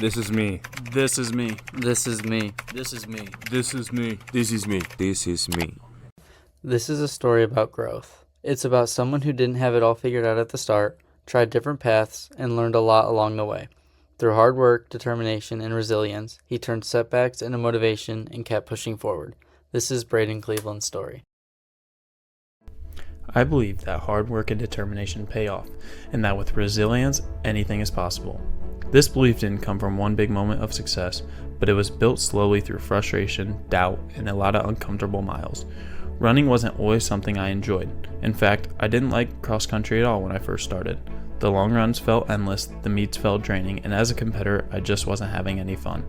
This is me. This is me. This is me. This is me. This is me. This is me. This is me. This is a story about growth. It's about someone who didn't have it all figured out at the start, tried different paths, and learned a lot along the way. Through hard work, determination, and resilience, he turned setbacks into motivation and kept pushing forward. This is Brayden Cleveland's story. I believe that hard work and determination pay off, and that with resilience, anything is possible. This belief didn't come from one big moment of success, but it was built slowly through frustration, doubt, and a lot of uncomfortable miles. Running wasn't always something I enjoyed. In fact, I didn't like cross country at all when I first started. The long runs felt endless, the meets felt draining, and as a competitor, I just wasn't having any fun.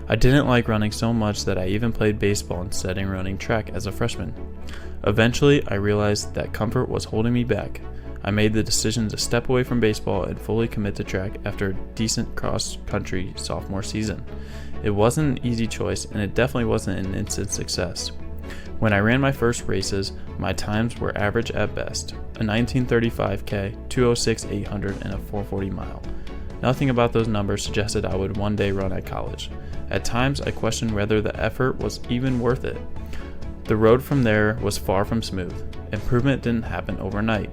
I didn't like running so much that I even played baseball instead of running track as a freshman. Eventually, I realized that comfort was holding me back. I made the decision to step away from baseball and fully commit to track after a decent cross-country sophomore season. It wasn't an easy choice, and it definitely wasn't an instant success. When I ran my first races, my times were average at best, a 1935K, 206 800, and a 440 mile. Nothing about those numbers suggested I would one day run at college. At times, I questioned whether the effort was even worth it. The road from there was far from smooth. Improvement didn't happen overnight.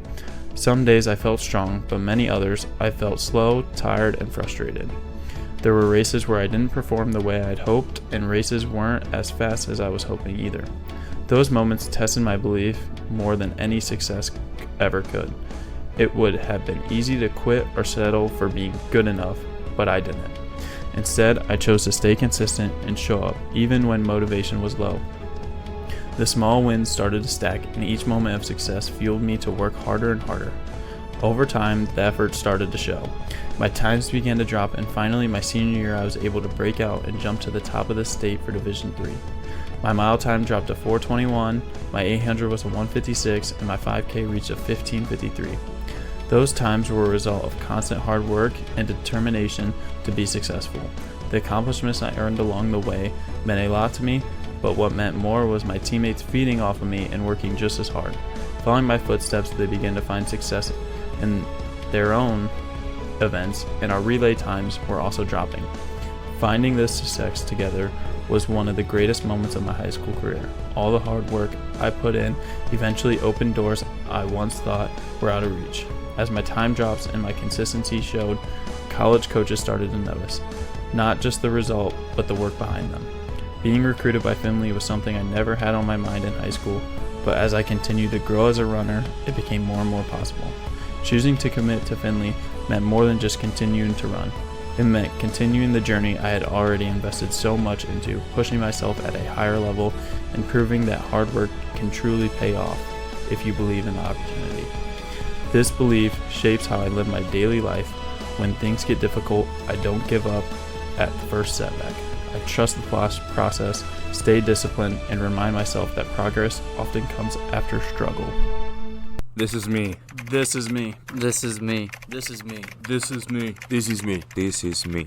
Some days I felt strong, but many others I felt slow, tired, and frustrated. There were races where I didn't perform the way I'd hoped, and races weren't as fast as I was hoping either. Those moments tested my belief more than any success ever could. It would have been easy to quit or settle for being good enough, but I didn't. Instead, I chose to stay consistent and show up, even when motivation was low. The small wins started to stack, and each moment of success fueled me to work harder and harder. Over time, the effort started to show. My times began to drop, and finally, my senior year, I was able to break out and jump to the top of the state for Division III. My mile time dropped to 4:21, my 800 was a 1:56, and my 5K reached a 15:53. Those times were a result of constant hard work and determination to be successful. The accomplishments I earned along the way meant a lot to me, but what meant more was my teammates feeding off of me and working just as hard. Following my footsteps, they began to find success in their own events, and our relay times were also dropping. Finding this success together was one of the greatest moments of my high school career. All the hard work I put in eventually opened doors I once thought were out of reach. As my time drops and my consistency showed, college coaches started to notice, not just the result, but the work behind them. Being recruited by Finley was something I never had on my mind in high school, but as I continued to grow as a runner, it became more and more possible. Choosing to commit to Finley meant more than just continuing to run. It meant continuing the journey I had already invested so much into, pushing myself at a higher level and proving that hard work can truly pay off if you believe in the opportunity. This belief shapes how I live my daily life. When things get difficult, I don't give up at the first setback. I trust the process, stay disciplined, and remind myself that progress often comes after struggle. This is me. This is me. This is me. This is me. This is me. This is me. This is me.